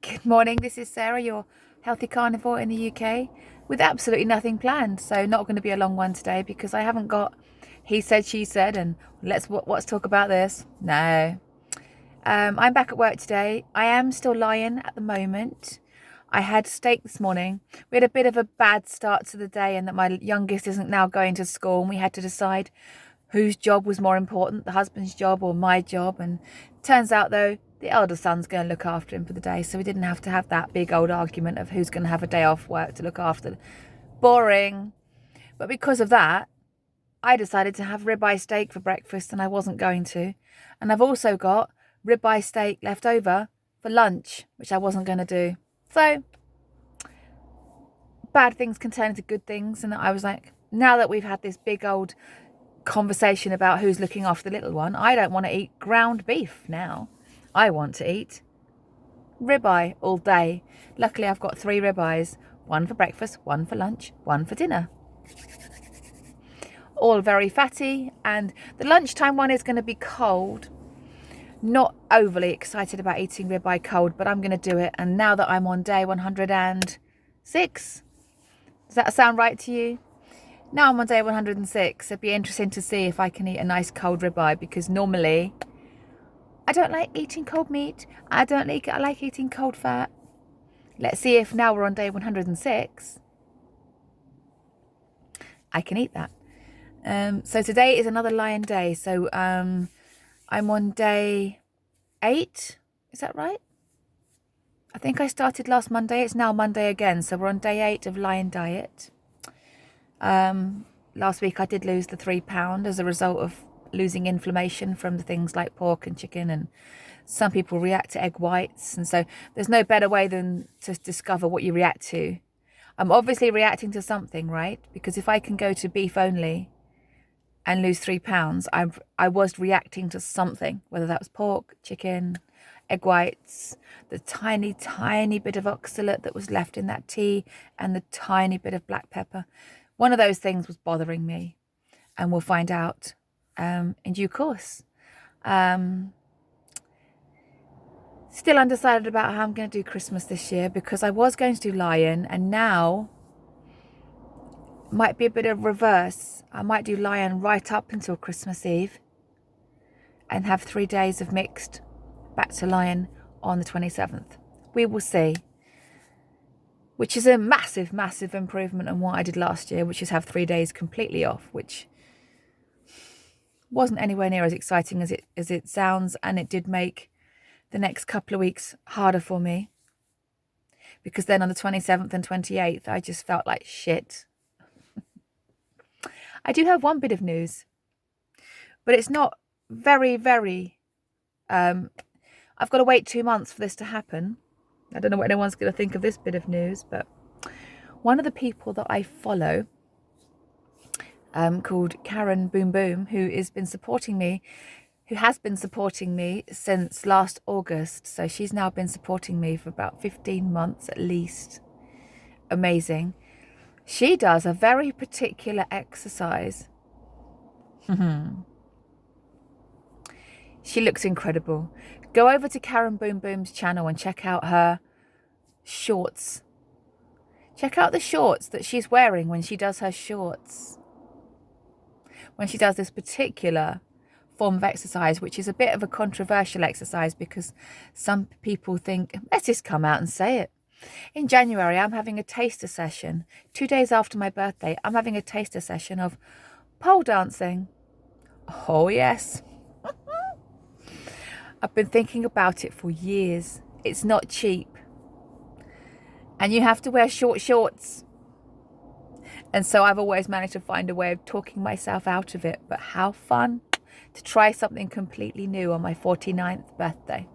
Good morning, this is Sarah, your healthy carnivore in the UK, with absolutely nothing planned. So not going to be a long one today because I haven't got he said, she said, and let's talk about this. No. I'm back at work today. I am still lying at the moment. I had steak this morning. We had a bit of a bad start to the day, and that my youngest isn't now going to school, and we had to decide whose job was more important, the husband's job or my job. And turns out, though, the elder son's going to look after him for the day, so we didn't have to have that big old argument of who's going to have a day off work to look after. Boring. But because of that, I decided to have ribeye steak for breakfast, and I wasn't going to. And I've also got ribeye steak left over for lunch, which I wasn't going to do. So bad things can turn into good things. And I was like, now that we've had this big old conversation about who's looking after the little one, I don't want to eat ground beef now. I want to eat ribeye all day. Luckily, I've got 3 ribeyes, one for breakfast, one for lunch, one for dinner. All very fatty, and the lunchtime one is going to be cold. Not overly excited about eating ribeye cold, but I'm going to do it. And now that I'm on day 106, does that sound right to you? Now I'm on day 106. It'd be interesting to see if I can eat a nice cold ribeye, because normally I don't like eating cold meat. I like eating cold fat. Let's see if now we're on day 106, I can eat that. So today is another lion day. So I'm on day 8. Is that right? I think I started last Monday. It's now Monday again. So we're on day 8 of lion diet. Last week I did lose the 3 pound as a result of losing inflammation from the things like pork and chicken, and some people react to egg whites, and so there's no better way than to discover what you react to. I'm obviously reacting to something, right? Because if I can go to beef only and lose 3 pounds, I was reacting to something, whether that was pork, chicken, egg whites, the tiny bit of oxalate that was left in that tea, and the tiny bit of black pepper. One of those things was bothering me, and we'll find out in due course. Still undecided about how I'm going to do Christmas this year, because I was going to do lion, and now might be a bit of reverse. I might do lion right up until Christmas Eve and have 3 days of mixed back to lion on the 27th. We will see. Which is a massive improvement on what I did last year, which is have 3 days completely off, which wasn't anywhere near as exciting as it sounds, and it did make the next couple of weeks harder for me, because then on the 27th and 28th I just felt like shit. I do have one bit of news, but it's not very I've got to wait 2 months for this to happen. I don't know what anyone's going to think of this bit of news, but one of the people that I follow, called Karen Boom Boom, who has been supporting me since last August. So she's now been supporting me for about 15 months at least. Amazing. She does a very particular exercise. She looks incredible. Go over to Karen Boom Boom's channel and check out her shorts. Check out the shorts that she's wearing when she does her shorts. When she does this particular form of exercise, which is a bit of a controversial exercise, because some people think, let's just come out and say it. In January, I'm having a taster session. 2 days after my birthday, I'm having a taster session of pole dancing. Oh, yes. I've been thinking about it for years. It's not cheap. And you have to wear short shorts. And so I've always managed to find a way of talking myself out of it. But how fun to try something completely new on my 49th birthday.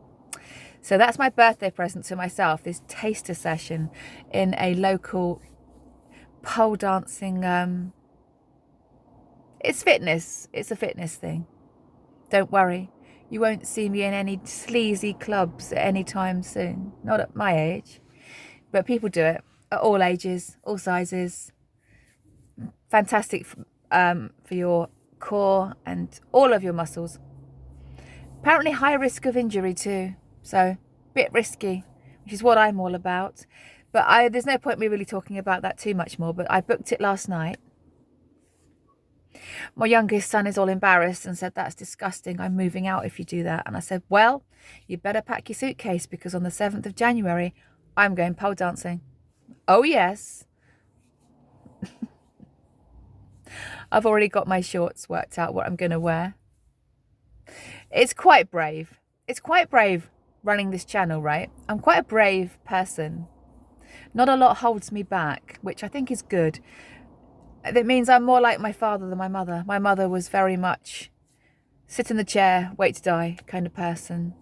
So that's my birthday present to myself, this taster session in a local pole dancing. It's fitness. It's a fitness thing. Don't worry. You won't see me in any sleazy clubs at any time soon. Not at my age. But people do it at all ages, all sizes. Fantastic for your core and all of your muscles. Apparently high risk of injury too. So, bit risky. which is what I'm all about. But there's no point me really talking about that too much more, but I booked it last night. My youngest son is all embarrassed and said, that's disgusting. I'm moving out if you do that. And I said, well, you better pack your suitcase because on the 7th of January, I'm going pole dancing. Oh, yes. I've already got my shorts worked out, what I'm going to wear. It's quite brave. It's quite brave running this channel, right? I'm quite a brave person. Not a lot holds me back, which I think is good. That means I'm more like my father than my mother. My mother was very much sit in the chair, wait to die kind of person.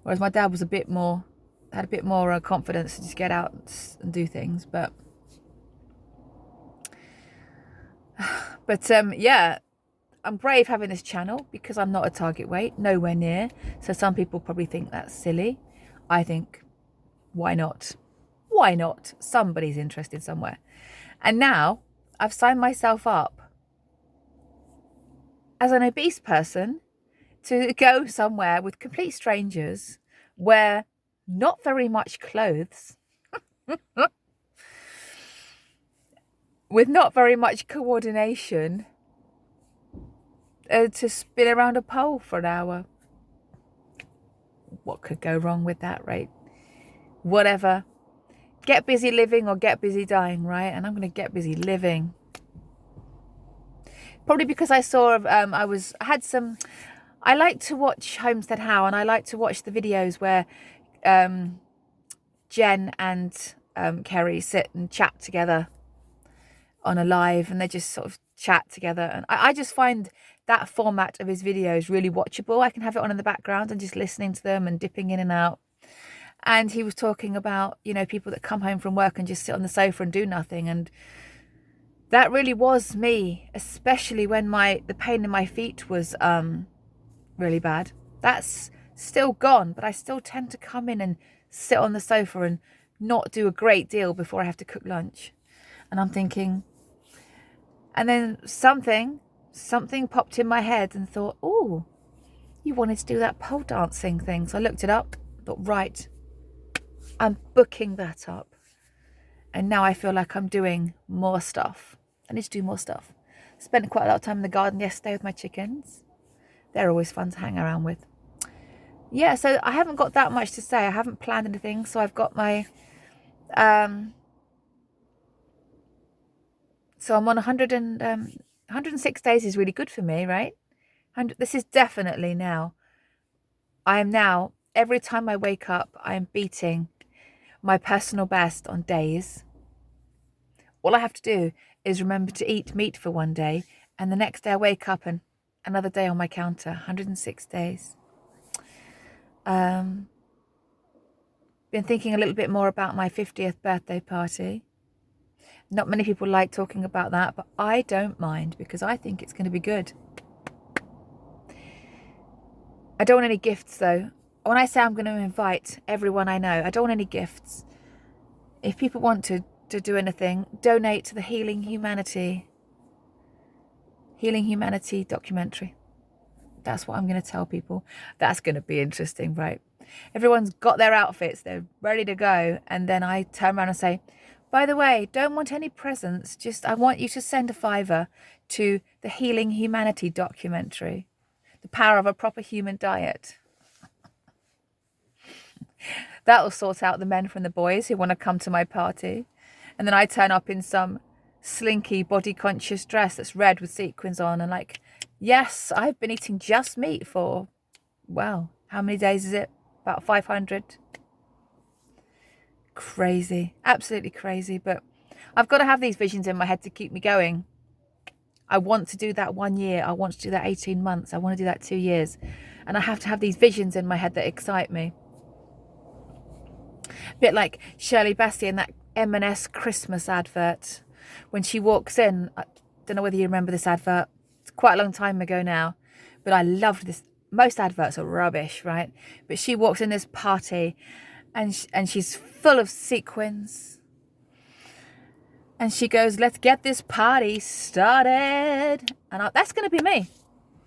Whereas my dad was had a bit more confidence to just get out and do things. But yeah, I'm brave having this channel because I'm not a target weight, nowhere near. So some people probably think that's silly. I think, why not? Why not? Somebody's interested somewhere. And now I've signed myself up as an obese person to go somewhere with complete strangers, wear not very much clothes, with not very much coordination, to spin around a pole for an hour. What could go wrong with that, right? Whatever. Get busy living or get busy dying, right? And I'm going to get busy living. Probably because I saw, I like to watch Homestead How, and I like to watch the videos where Jen and Kerry sit and chat together on a live, and they just sort of chat together. And I just find that format of his videos really watchable. I can have it on in the background and just listening to them and dipping in and out. And he was talking about, you know, people that come home from work and just sit on the sofa and do nothing. And that really was me, especially when the pain in my feet was really bad. That's still gone, but I still tend to come in and sit on the sofa and not do a great deal before I have to cook lunch. And I'm thinking, and then something popped in my head and thought, oh, you wanted to do that pole dancing thing. So I looked it up, thought, right, I'm booking that up. And now I feel like I'm doing more stuff. I need to do more stuff. Spent quite a lot of time in the garden yesterday with my chickens. They're always fun to hang around with. Yeah, so I haven't got that much to say. I haven't planned anything. So I've got my... so I'm on 106 days is really good for me, right? This is definitely now. I am now, every time I wake up, I am beating my personal best on days. All I have to do is remember to eat meat for one day, and the next day I wake up and another day on my counter. 106 days. Been thinking a little bit more about my 50th birthday party. Not many people like talking about that, but I don't mind because I think it's going to be good. I don't want any gifts though. When I say I'm going to invite everyone I know, I don't want any gifts. If people want to do anything, donate to the Healing Humanity documentary. That's what I'm going to tell people. That's going to be interesting, right? Everyone's got their outfits, they're ready to go, and then I turn around and say, by the way, don't want any presents, just I want you to send a £5 to the Healing Humanity documentary, the power of a proper human diet. That'll sort out the men from the boys who want to come to my party. And then I turn up in some slinky body conscious dress that's red with sequins on, and like, yes, I've been eating just meat for, well, how many days is it? About 500. Crazy, absolutely crazy. But I've got to have these visions in my head to keep me going. I want to do that 1 year. I want to do that 18 months. I want to do that 2 years. And I have to have these visions in my head that excite me. A bit like Shirley Bassey in that M&S Christmas advert. When she walks in, I don't know whether you remember this advert. It's quite a long time ago now. But I loved this. Most adverts are rubbish, right? But she walks in this party and she's full of sequins. And she goes, let's get this party started. And that's going to be me.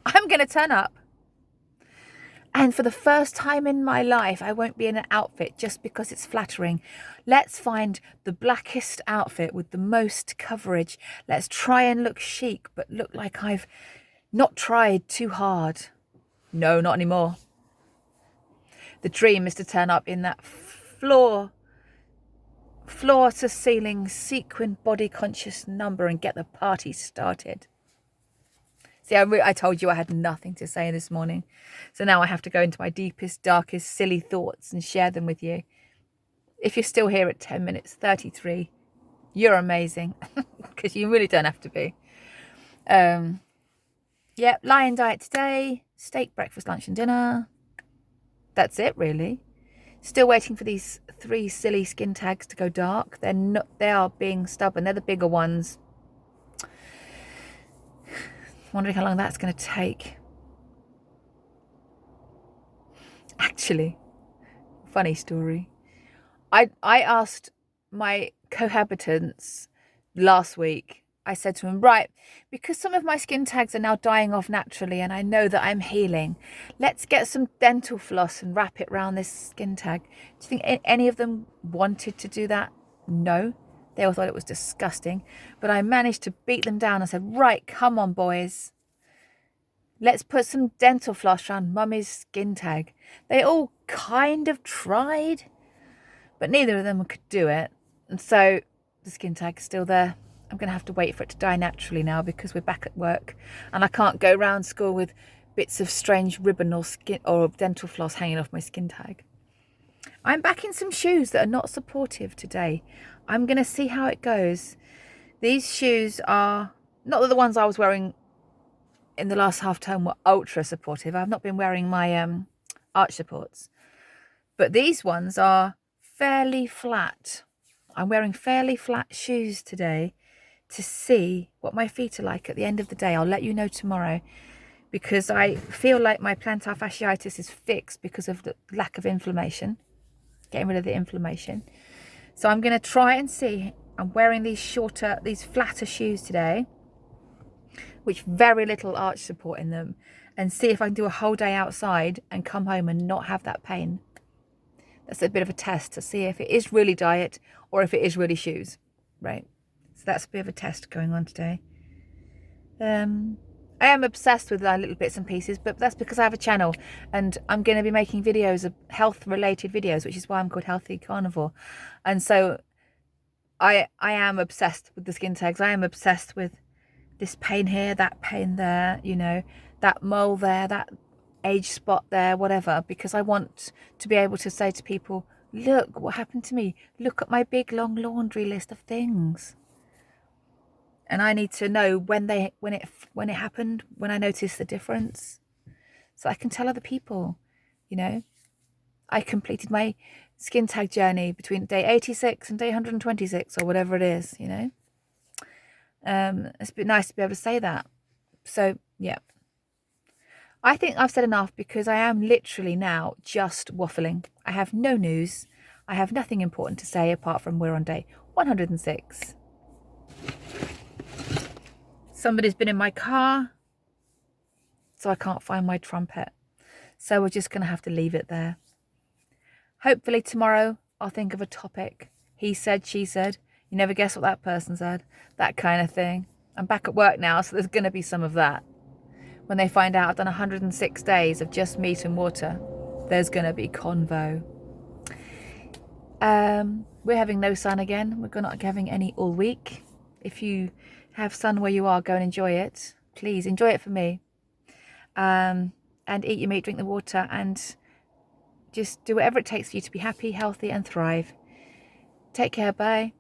I'm going to turn up. And for the first time in my life, I won't be in an outfit just because it's flattering. Let's find the blackest outfit with the most coverage. Let's try and look chic, but look like I've not tried too hard. No, not anymore. The dream is to turn up in that floor to ceiling sequin body conscious number and get the party started. See, I told you I had nothing to say this morning. So now I have to go into my deepest, darkest, silly thoughts and share them with you. If you're still here at 10 minutes 33, you're amazing. Because you really don't have to be. Yeah, lion diet today. Steak, breakfast, lunch and dinner. That's it, really. Still waiting for these 3 silly skin tags to go dark. They are being stubborn. They're the bigger ones. Wondering how long that's going to take. Actually, funny story. I asked my cohabitants last week. I said to them, right, because some of my skin tags are now dying off naturally and I know that I'm healing, let's get some dental floss and wrap it around this skin tag. Do you think any of them wanted to do that? No. They all thought it was disgusting. But I managed to beat them down and said, right, come on, boys. Let's put some dental floss around Mummy's skin tag. They all kind of tried, but neither of them could do it. And so the skin tag is still there. I'm going to have to wait for it to die naturally now because we're back at work and I can't go around school with bits of strange ribbon or dental floss hanging off my skin tag. I'm back in some shoes that are not supportive today. I'm going to see how it goes. These shoes are not that the ones I was wearing in the last half term were ultra supportive. I've not been wearing my arch supports, but these ones are fairly flat. I'm wearing fairly flat shoes today to see what my feet are like at the end of the day. I'll let you know tomorrow because I feel like my plantar fasciitis is fixed because of the lack of inflammation, getting rid of the inflammation. So I'm going to try and see. I'm wearing these flatter shoes today, which very little arch support in them, and see if I can do a whole day outside and come home and not have that pain. That's a bit of a test to see if it is really diet or if it is really shoes, right? So that's a bit of a test going on today. I am obsessed with little bits and pieces, but that's because I have a channel and I'm going to be making videos of health-related videos, which is why I'm called Healthy Carnivore. And so I am obsessed with the skin tags. I am obsessed with this pain here, that pain there, you know, that mole there, that age spot there, whatever, because I want to be able to say to people, look what happened to me. Look at my big long laundry list of things. And I need to know when it happened, when I noticed the difference, so I can tell other people, you know. I completed my skin tag journey between day 86 and day 126 or whatever it is, you know. It's been nice to be able to say that. So, yeah. I think I've said enough because I am literally now just waffling. I have no news. I have nothing important to say apart from we're on day 106. Somebody's been in my car, so I can't find my trumpet. So we're just going to have to leave it there. Hopefully tomorrow I'll think of a topic. He said, she said. You never guess what that person said. That kind of thing. I'm back at work now, so there's going to be some of that. When they find out I've done 106 days of just meat and water, there's going to be convo. We're having no sun again. We're not having any all week. If you have sun where you are, go and enjoy it. Please enjoy it for me. And eat your meat, drink the water, and just do whatever it takes for you to be happy, healthy, and thrive. Take care. Bye.